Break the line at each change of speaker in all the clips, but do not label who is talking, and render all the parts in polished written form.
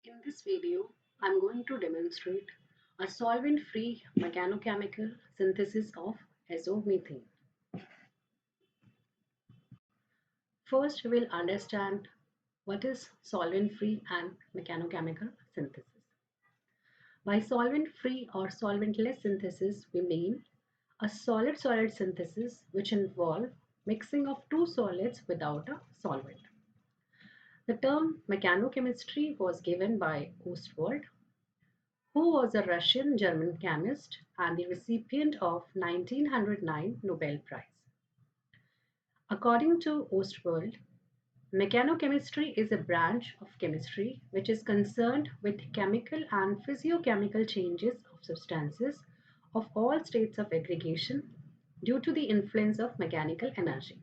In this video, I'm going to demonstrate a solvent-free mechanochemical synthesis of azomethane. First, we will understand what is solvent-free and mechanochemical synthesis. By solvent-free or solventless synthesis, we mean a solid-solid synthesis which involves mixing of two solids without a solvent. The term mechanochemistry was given by Ostwald, who was a Russian-German chemist and the recipient of 1909 Nobel Prize. According to Ostwald, mechanochemistry is a branch of chemistry which is concerned with chemical and physiochemical changes of substances of all states of aggregation due to the influence of mechanical energy.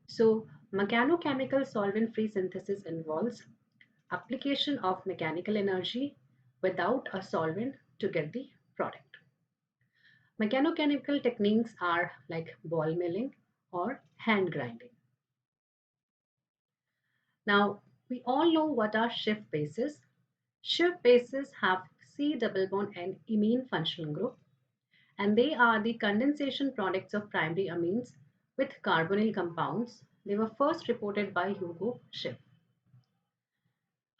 So, mechanochemical solvent-free synthesis involves application of mechanical energy without a solvent to get the product. Mechanochemical techniques are like ball milling or hand grinding. Now, we all know what are Schiff bases. Schiff bases have C double bond and imine functional group, and they are the condensation products of primary amines with carbonyl compounds. They were first reported by Hugo Schiff.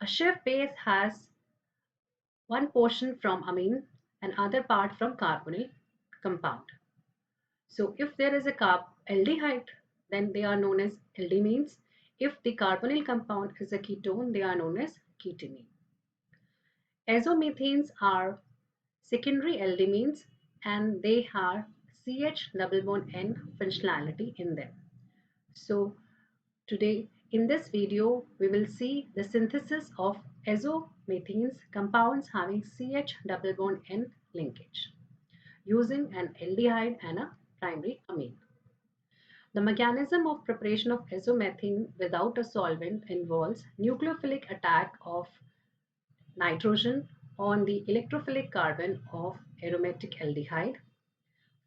A Schiff base has one portion from amine and other part from carbonyl compound. So if there is a aldehyde, then they are known as aldehydes. If the carbonyl compound is a ketone, they are known as ketamine. Azomethanes are secondary aldehydes and they have CH double bond N functionality in them. So today in this video, we will see the synthesis of azomethanes compounds having CH double bond N linkage using an aldehyde and a primary amine. The mechanism of preparation of azomethane without a solvent involves nucleophilic attack of nitrogen on the electrophilic carbon of aromatic aldehyde,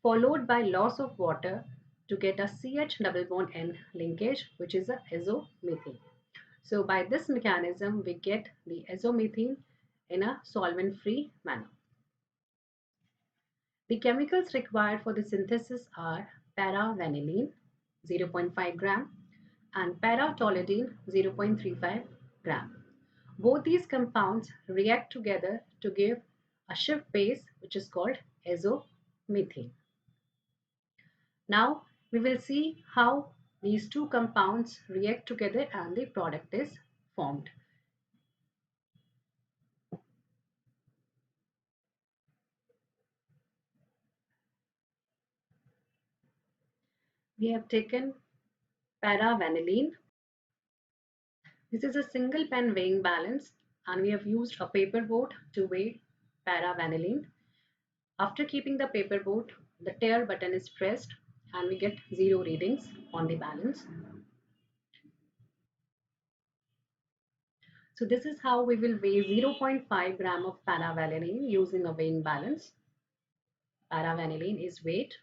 followed by loss of water to get a CH double bond N linkage, which is a azomethane. So by this mechanism, we get the azomethane in a solvent-free manner. The chemicals required for the synthesis are para-vanillin 0.5 gram and para-toluidine 0.35 gram. Both these compounds react together to give a Schiff base which is called azomethane. Now we will see how these two compounds react together and the product is formed. We have taken para-vanillin. This is a single pen weighing balance and we have used a paper board to weigh para-vanillin. After keeping the paper board, the tare button is pressed and we get 0 readings on the balance. So this is how we will weigh 0.5 gram of para-vanillin using a weighing balance. Para-vanillin is weighed.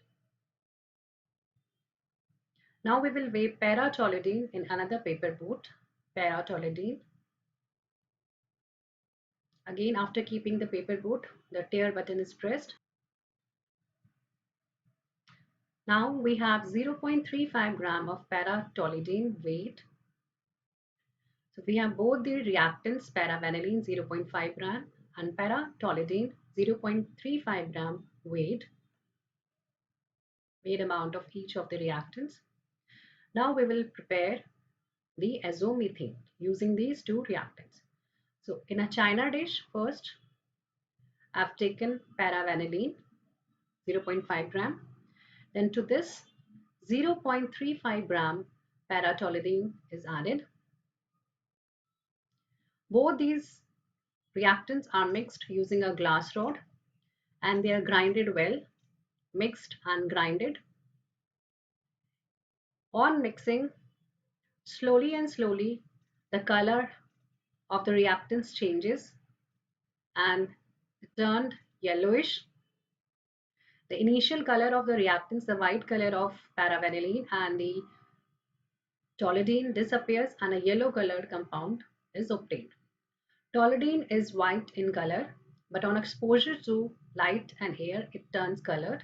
Now we will weigh para-toluidine in another paper board. Para-toluidine. Again, after keeping the paper board, the tare button is pressed. Now we have 0.35 gram of para-toluidine weighed. So we have both the reactants para-vanillin 0.5 gram and para-toluidine 0.35 gram weighed amount of each of the reactants. Now we will prepare the azomethane using these two reactants. So in a china dish, first I've taken para-vanillin 0.5 gram. Then to this 0.35 gram para-toluidine is added. Both these reactants are mixed using a glass rod and they are grinded well, mixed and grinded. On mixing, slowly and slowly, the color of the reactants changes and it turned yellowish. The initial color of the reactants, the white color of para-vanillin and the toluidine disappears and a yellow colored compound is obtained. Toluidine is white in color, but on exposure to light and air, it turns colored.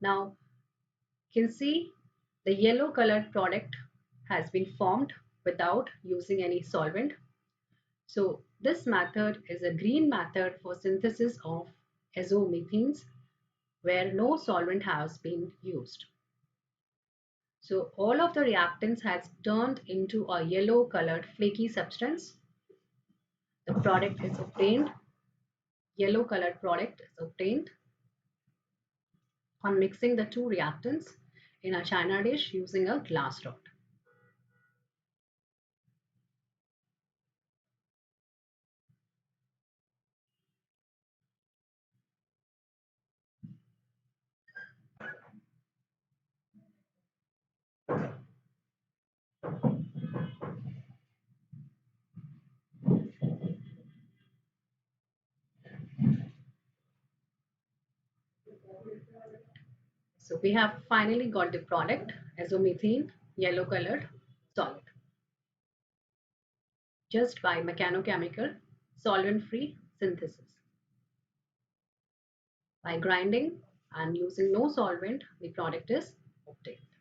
Now, you can see the yellow colored product has been formed without using any solvent. So this method is a green method for synthesis of azomethanes where no solvent has been used. So all of the reactants has turned into a yellow colored flaky substance. The product is obtained, yellow colored product is obtained on mixing the two reactants in a china dish using a glass rod. So we have finally got the product azomethane yellow colored solid just by mechanochemical solvent free synthesis. By grinding and using no solvent, the product is obtained.